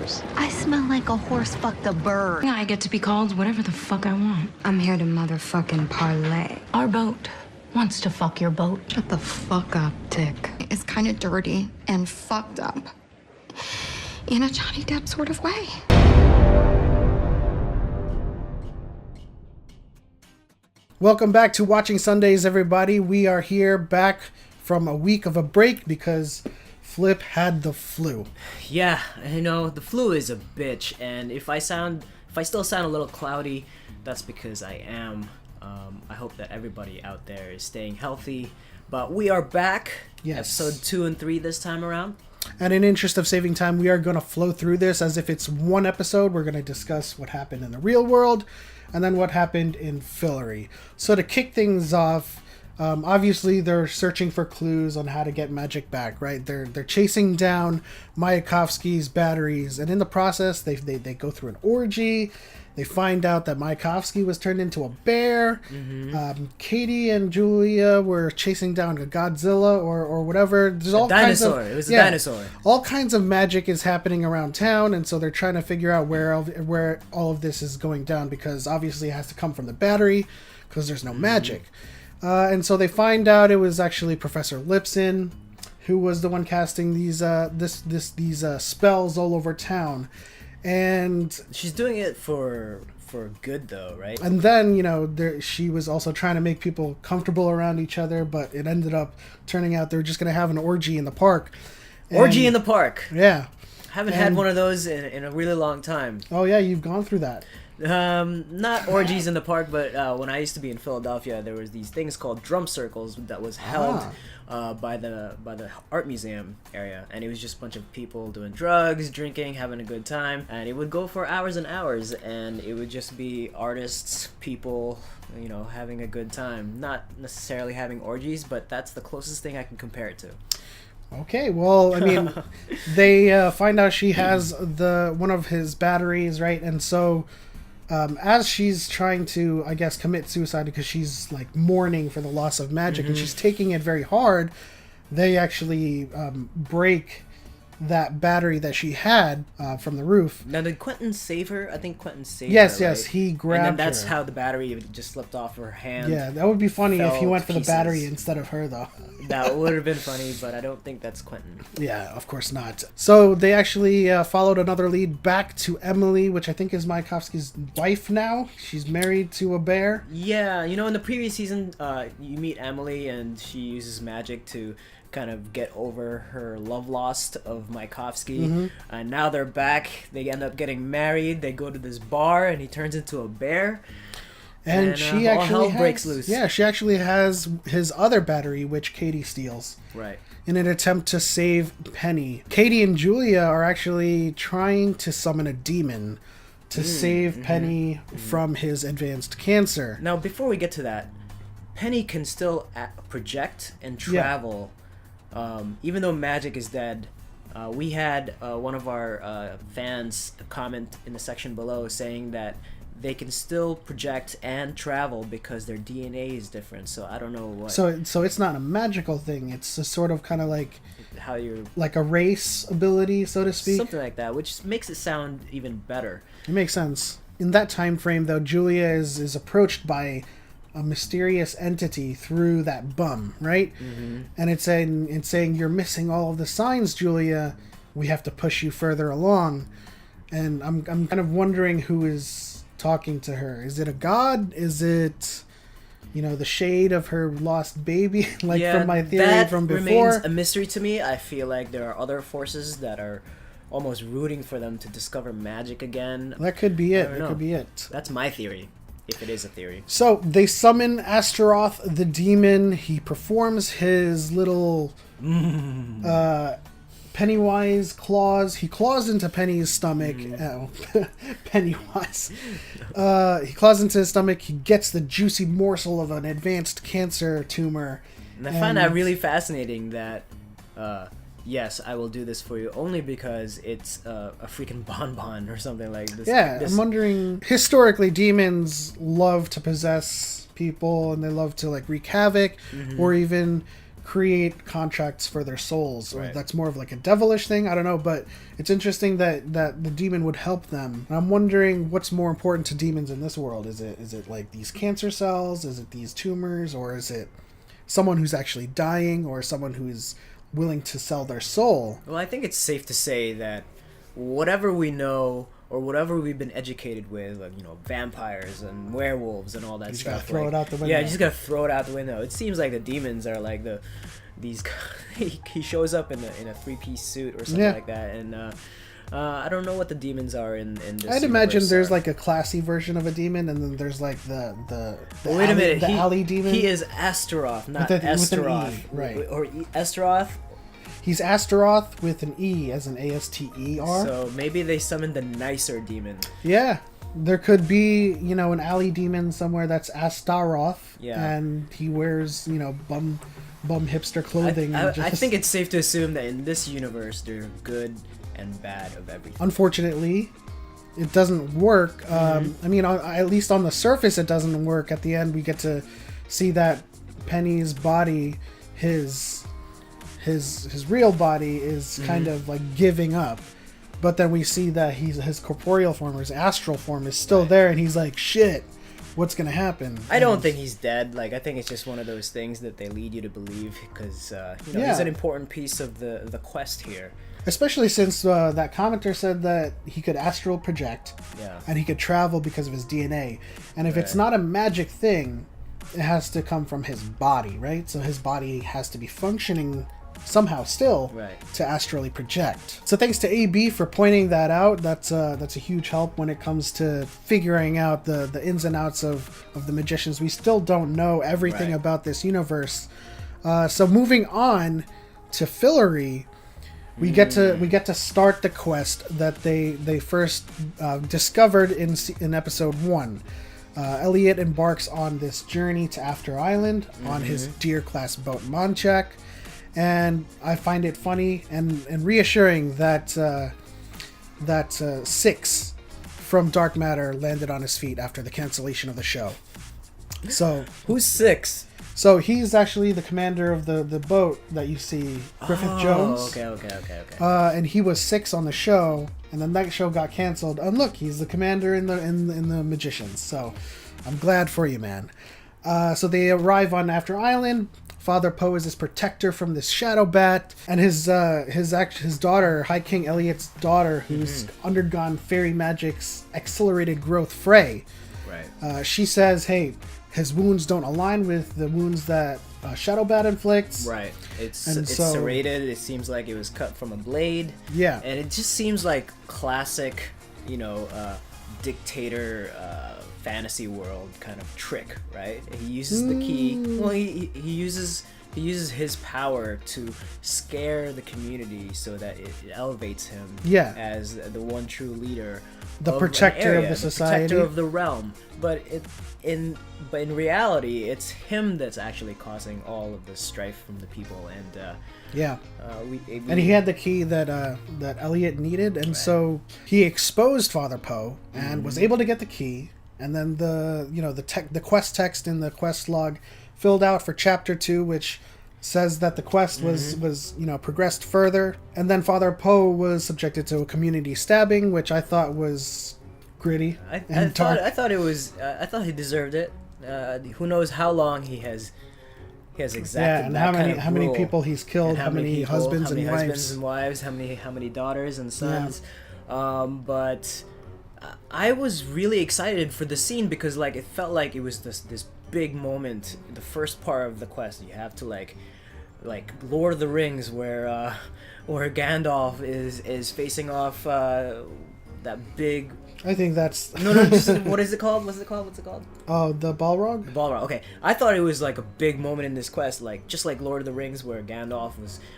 I smell like a horse fucked a bird. I get to be called whatever the fuck I want. I'm here to motherfucking parlay. Our boat wants to fuck your boat. Shut the fuck up, Dick. It's kind of dirty and fucked up. In a Johnny Depp sort of way. Welcome back to Watching Sundays, everybody. We are here back from a week of a break because Flip had the flu. Yeah, you know, the flu is a bitch, and if I still sound a little cloudy, that's because I am. I hope that everybody out there is staying healthy, but we are back. Yes. Episode 2 and 3 this time around. And in interest of saving time, we are going to flow through this as if it's one episode. We're going to discuss what happened in the real world and then what happened in Fillory. So to kick things off, obviously they're searching for clues on how to get magic back, right? They're chasing down Mayakovsky's batteries, and in the process, they go through an orgy. They find out that Mayakovsky was turned into a bear. Mm-hmm. Katie and Julia were chasing down a Godzilla or whatever. There's all dinosaur. Kinds of, it was a dinosaur. All kinds of magic is happening around town, and so they're trying to figure out where all of this is going down, because obviously it has to come from the battery because there's no magic. And so they find out it was actually Professor Lipson who was the one casting these spells all over town. And she's doing it for good, though, right? And then, you know, she was also trying to make people comfortable around each other, but it ended up turning out they were just going to have an orgy in the park. Orgy in the park. Yeah. Haven't had one of those in a really long time. Oh, yeah, you've gone through that. Not orgies in the park, but when I used to be in Philadelphia, there was these things called drum circles that was held by the art museum area, and it was just a bunch of people doing drugs, drinking, having a good time, and it would go for hours and hours, and it would just be artists, people, you know, having a good time, not necessarily having orgies, but that's the closest thing I can compare it to. Okay, well, I mean, they find out she has one of his batteries, right? And so as she's trying to, I guess, commit suicide because she's like mourning for the loss of magic, and she's taking it very hard, they actually break that battery that she had from the roof. Now, did Quentin save her? I think Quentin saved her, Yes, right? he grabbed her. And then that's how the battery just slipped off her hand. Yeah, that would be funny if he went for the battery instead of her, though. That would have been funny, but I don't think that's Quentin. Yeah, of course not. So they actually followed another lead back to Emily, which I think is Mayakovsky's wife now. She's married to a bear. Yeah, you know, in the previous season, you meet Emily, and she uses magic to kind of get over her love lost of Mayakovsky. And now they're back. They end up getting married. They go to this bar, and he turns into a bear. And she all actually hell breaks loose. Yeah, she actually has his other battery, which Katie steals. Right. In an attempt to save Penny. Katie and Julia are actually trying to summon a demon to save Penny from his advanced cancer. Now, before we get to that, Penny can still project and travel, even though magic is dead. We had one of our fans comment in the section below saying that they can still project and travel because their DNA is different. So I don't know what. So it's not a magical thing. It's a sort of kind of like how you're like a race ability, so to speak. Something like that, which makes it sound even better. It makes sense. In that time frame, though, Julia is approached by a mysterious entity through that bum, right? And it's saying you're missing all of the signs, Julia. We have to push you further along. And I'm kind of wondering who is talking to her. Is it a god? Is it, you know, the shade of her lost baby, like from my theory from before? That remains a mystery to me. I feel like there are other forces that are almost rooting for them to discover magic again. That could be it. That could be it. That's my theory, if it is a theory. So they summon Astaroth the demon. He performs his little Pennywise claws. He claws into Penny's stomach. Pennywise. He claws into his stomach. He gets the juicy morsel of an advanced cancer tumor. And I find that really fascinating that, yes, I will do this for you only because it's a freaking bonbon or something like this. Yeah, I'm wondering, historically, demons love to possess people, and they love to like wreak havoc or even create contracts for their souls. Or Right. that's more of like a devilish thing. I don't know, but it's interesting that the demon would help them. And I'm wondering what's more important to demons in this world. Is it like these cancer cells? Is it these tumors? Or is it someone who's actually dying, or someone who is willing to sell their soul? Well, I think it's safe to say that whatever we know or whatever we've been educated with, like, vampires and werewolves and all that You just stuff. gotta throw it out the window. Yeah, you just gotta throw it out the window. It seems like the demons are like these. He shows up in a 3-piece suit or something like that, and I don't know what the demons are in this. I'd imagine universe there's are. like a classy version of a demon, and then there's like the Well, wait a minute. the alley demon. He is Astaroth, not With an E, Esteroth, right. Or Astaroth. He's Astaroth with an E, as an Aster. So maybe they summoned the nicer demon. Yeah, there could be an alley demon somewhere that's Astaroth, Yeah. and he wears bum hipster clothing. I and think it's safe to assume that in this universe, they're good and bad of everything. unfortunately, it doesn't work. I mean, at least on the surface, it doesn't work. At the end, we get to see that Penny's body, his real body, is kind of like giving up. But then we see that his corporeal form, or his astral form, is still there, and he's like, shit, what's gonna happen? I don't think he's dead. Like, I think it's just one of those things that they lead you to believe, because he's an important piece of the quest here. Especially since that commenter said that he could astral project, Yeah. and he could travel because of his DNA. And if it's Right. not a magic thing, it has to come from his body, right? So his body has to be functioning somehow still Right. to astrally project. So thanks to AB for pointing that out. That's a huge help when it comes to figuring out the ins and outs of the magicians. We still don't know everything Right. about this universe. So moving on to Fillory, we get to start the quest that they first discovered in episode 1. Elliot embarks on this journey to After Island on his Deer class boat Monchak, and I find it funny and reassuring that Six from Dark Matter landed on his feet after the cancellation of the show. So Who's Six? So he's actually the commander of the boat that you see, Griffith Jones. Okay. And he was 6 on the show, and then that show got canceled. And look, he's the commander in the Magicians. So I'm glad for you, man. So they arrive on After Island. Father Poe is his protector from this shadow bat, and his daughter, High King Elliot's daughter, who's undergone fairy magic's accelerated growth, Frey. Right. She says, hey, his wounds don't align with the wounds that Shadow Bat inflicts. Right. It's And so- serrated. It seems like it was cut from a blade. Yeah. And it just seems like classic, dictator fantasy world kind of trick, right? He uses the key. Well, he uses his power to scare the communty so that it elevates him as the one true leader, The of protector an of area, the society. protector of the realm. But in reality, it's him that's actually causing all of the strife from the people, and Yeah. and And he had the key that Elliot needed, and so he exposed Father Poe and was able to get the key. And then the quest text in the quest log filled out for chapter 2, which says that the quest was progressed further. And then Father Poe was subjected to a community stabbing, which I thought was gritty and dark. I thought it was. I thought he deserved it. Who knows how long he has exacted Yeah, and that how kind many of how many rule. people he's killed, And how many people, husbands how many and husbands wives. and wives, how many daughters and sons. But I was really excited for the scene because it felt like it was this big moment, the first part of the quest. You have to like Lord of the Rings, where Gandalf is facing off that big. I think that's No, just what is it called? What's it called? oh, the Balrog. The Balrog. Okay, I thought it was like a big moment in this quest, just like Lord of the Rings, where Gandalf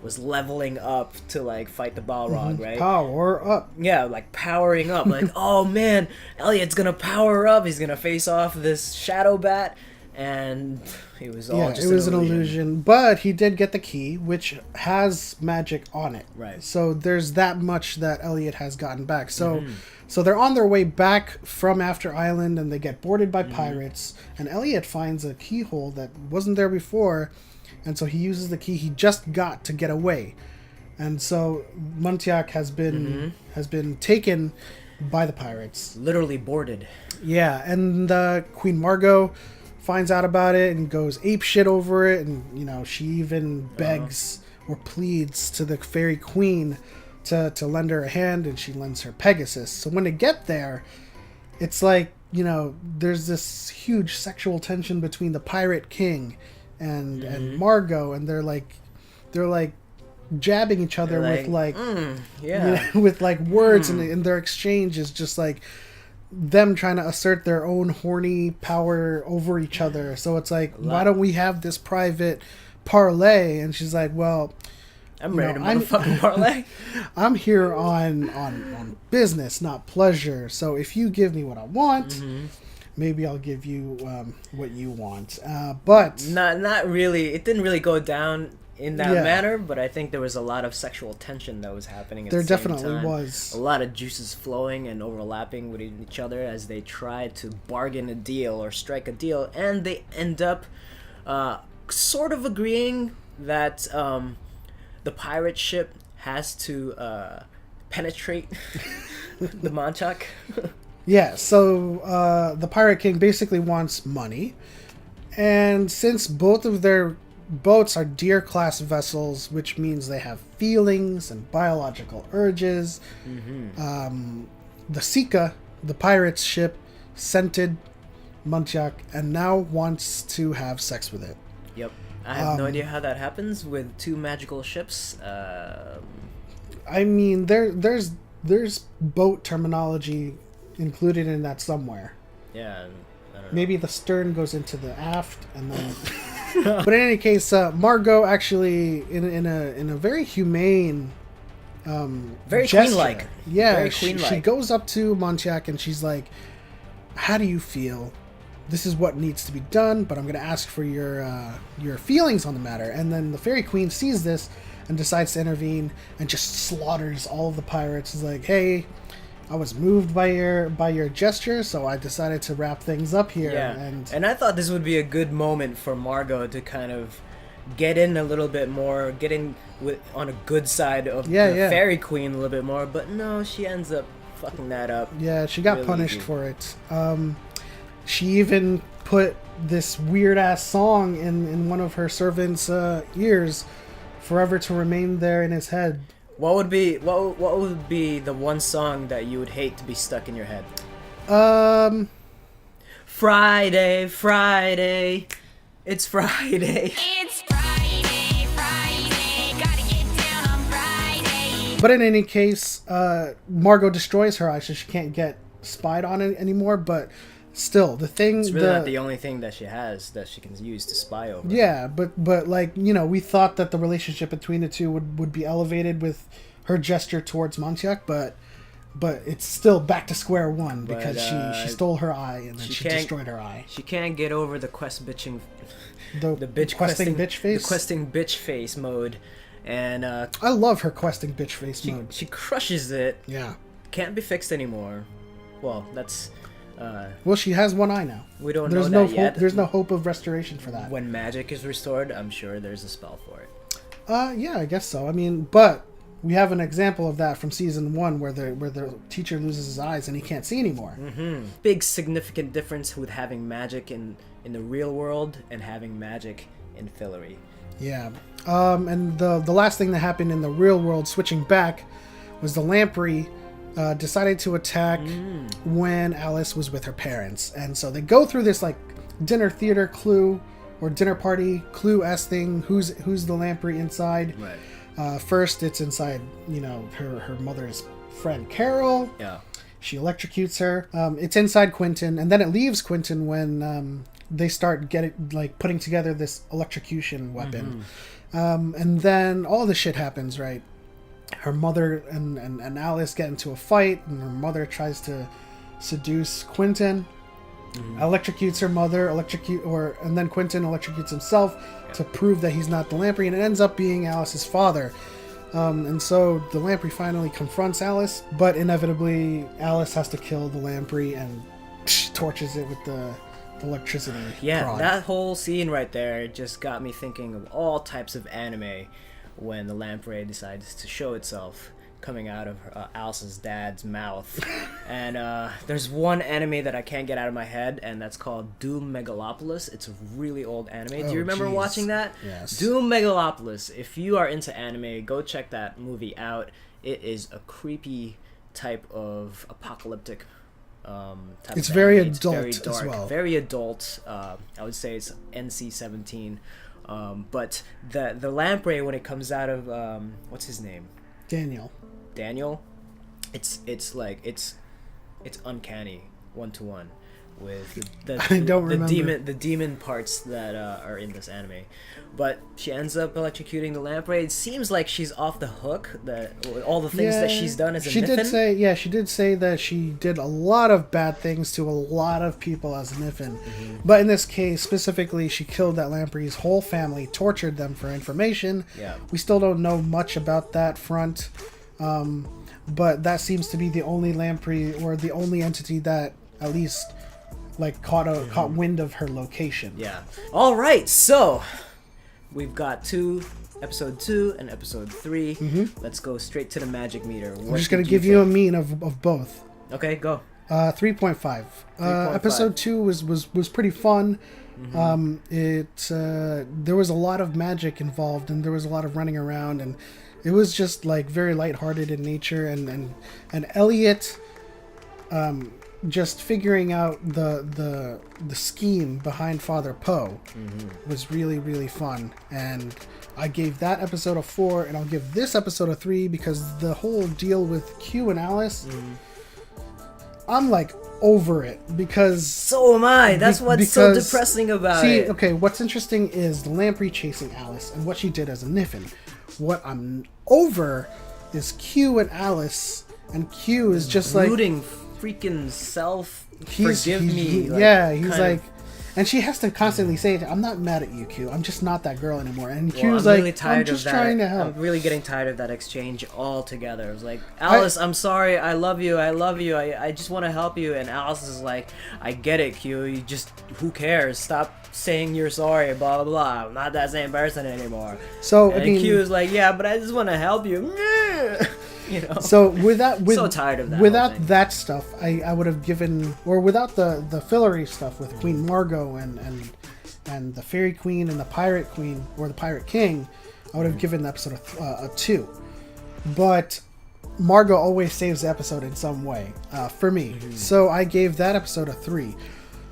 was leveling up to fight the Balrog, right? Power up. Yeah, powering up. Oh man, Elliot's gonna power up. He's gonna face off this shadow bat, and it was all just it was an illusion. But he did get the key, which has magic on it. Right. So there's that much that Elliot has gotten back. So so they're on their way back from After Island, and they get boarded by pirates. And Elliot finds a keyhole that wasn't there before, and so he uses the key he just got to get away. And so Montiac has been taken by the pirates. Literally boarded. Yeah, and Queen Margot finds out about it and goes apeshit over it, and you know, she even begs or pleads to the fairy queen to lend her a hand, and she lends her Pegasus. So when they get there, it's like, you know, there's this huge sexual tension between the pirate king and Margot, and they're like jabbing each other with like you know, with like words, and their exchange is just like them trying to assert their own horny power over each other. So it's like, why don't we have this private parlay? And she's like, well, I'm ready to motherfucking parlay. I'm here on business, not pleasure. So if you give me what I want, maybe I'll give you what you want. But not really. It didn't really go down in that manner, but I think there was a lot of sexual tension that was happening at the same definitely time. was. A lot of juices flowing and overlapping with each other as they tried to bargain a deal or strike a deal, and they end up sort of agreeing that the pirate ship has to penetrate the Montauk. Yeah, so the Pirate King basically wants money, and since both of their boats are Deer-class vessels, which means they have feelings and biological urges, the Sika, the pirate's ship, scented Montiac and now wants to have sex with it. Yep. I have no idea how that happens with two magical ships. I mean, there's boat terminology included in that somewhere. Yeah, I don't know. Maybe the stern goes into the aft, and then. But in any case, Margot actually, in a very humane, very gesture, queen-like. Yeah, Very she queen-like. goes up to Montiac and she's like, "How do you feel? This is what needs to be done, but I'm going to ask for your feelings on the matter." And then the fairy queen sees this and decides to intervene and just slaughters all of the pirates. Is like, "Hey, I was moved by your gesture, so I decided to wrap things up here." Yeah, And I thought this would be a good moment for Margot to kind of get in a little bit more, get in on a good side of the fairy queen a little bit more, but no, she ends up fucking that up. yeah, she got really punished easy. for it. She even put this weird ass song in one of her servants' ears, forever to remain there in his head. What would be the one song that you would hate to be stuck in your head? Friday, Friday, it's Friday. It's Friday, Friday, gotta get down on Friday. But in any case, Margot destroys her eyes, so she can't get spied on anymore. But still, the thing, It's really not the only thing that she has that she can use to spy over. yeah, but like, you know, we thought that the relationship between the two would be elevated with her gesture towards Montiac, but it's still back to square one because she stole her eye and then she destroyed her eye. She can't get over the quest bitching, The bitch questing bitch face. the questing bitch face mode, and I love her questing bitch face mode. she crushes it. Yeah. Can't be fixed anymore. Well, that's Well, she has one eye now. we don't There's know no that hope. yet. There's no hope of restoration for that. When magic is restored, I'm sure there's a spell for it. Yeah, I guess so. I mean, but we have an example of that from season 1 where the teacher loses his eyes and he can't see anymore. Big significant difference with having magic in the real world and having magic in Fillory. Yeah. And the last thing that happened in the real world, switching back, was the Lamprey decided to attack when Alice was with her parents. And so they go through this like dinner theater clue or dinner party clue-esque thing. Who's the Lamprey inside? Right. First, it's inside, you know, her mother's friend Carol. Yeah. She electrocutes her. It's inside Quentin, and then it leaves Quentin when they start putting together this electrocution weapon. And then all this shit happens, right? Her mother and Alice get into a fight, and her mother tries to seduce Quentin. Electrocutes her mother, and then Quentin electrocutes himself to prove that he's not the Lamprey, and it ends up being Alice's father. And so the Lamprey finally confronts Alice, but inevitably Alice has to kill the Lamprey and torches it with electricity. Yeah, prod. that whole scene right there just got me thinking of all types of anime when the Lamprey decides to show itself coming out of Alice's dad's mouth. And there's one anime that I can't get out of my head, and that's called Doom Megalopolis. It's a really old anime. Do you remember geez. watching that? Yes. Doom Megalopolis. If you are into anime, go check that movie out. It is a creepy type of apocalyptic type It's of very anime. It's adult very as dark, well. very adult. I would say it's NC-17. But the Lamprey, when it comes out of what's his name? Daniel, it's uncanny 1-to-1 with I don't remember. the demon parts that are in this anime. But she ends up electrocuting the Lamprey. It seems like she's off the hook. That all the things that she's done as a she Niffin. did say that she did a lot of bad things to a lot of people as a Niffin. But in this case specifically, she killed that Lamprey's whole family, tortured them for information. Yeah. We still don't know much about that front. But that seems to be the only Lamprey, or the only entity that at least like caught wind of her location. Yeah. All right. So we've got episode 2 and episode 3. Let's go straight to the magic meter. I'm just gonna give you a mean of both. Okay, go. 3.5. Episode 2 was pretty fun. There was a lot of magic involved, and there was a lot of running around, and it was just like very lighthearted in nature, and Elliot just figuring out the scheme behind Father Poe was really, really fun. And I gave that episode a 4, and I'll give this episode a 3 because the whole deal with Q and Alice, I'm like over it, because So am I. That's what's so depressing about it. Okay, what's interesting is the Lamprey chasing Alice and what she did as a Niffin. What I'm over is Q and Alice, and Q is just like Brooding freaking self. Forgive me. Yeah, he's kind like, of- and she has to constantly say, "I'm not mad at you, Q. I'm just not that girl anymore." And Well, Q's I'm like, really tired "I'm just of that. trying to help." I'm really getting tired of that exchange altogether. It was like, Alice, I'm sorry. I love you. I just want to help you. And Alice is like, I get it, Q. You just, who cares? Stop saying you're sorry. Blah blah blah. I'm not that same person anymore. So And I mean, Q is like, yeah, but I just want to help you. You know. so without So tired of that without whole thing. that stuff, I would have given, or without the Fillory stuff with Queen Margot and the Fairy Queen and the Pirate Queen, or the Pirate King, I would have given the episode a 2. But Margot always saves the episode in some way for me, so I gave that episode a 3.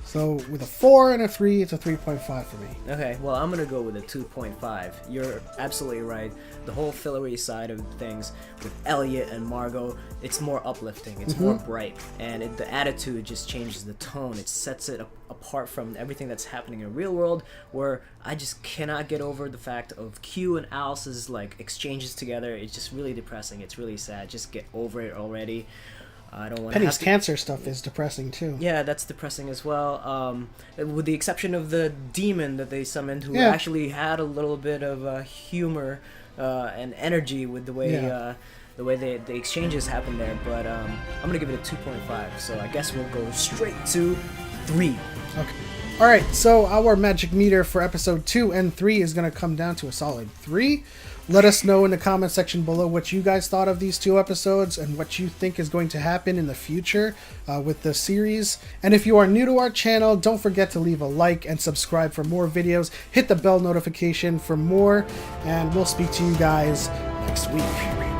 So with a 4 and a 3, it's a 3.5 for me. Okay, well, I'm gonna go with a 2.5. You're absolutely right. The whole Fillory side of things with Elliot and Margot, it's more uplifting, it's more bright, and the attitude just changes the tone. It sets it apart from everything that's happening in the real world, where I just cannot get over the fact of Q and Alice's like exchanges together. It's just really depressing. It's really sad. Just get over it already. I don't want Penny's cancer stuff is depressing too. Yeah, that's depressing as well. With the exception of the demon that they summoned, who Yeah. actually had a little bit of humor and energy with the way the exchanges happened there. But I'm gonna give it a 2.5. So I guess we'll go straight to 3. Okay. Alright, so our magic meter for episode 2 and 3 is going to come down to a solid 3. Let us know in the comment section below what you guys thought of these 2 episodes and what you think is going to happen in the future with the series. And if you are new to our channel, don't forget to leave a like and subscribe for more videos. Hit the bell notification for more, and we'll speak to you guys next week.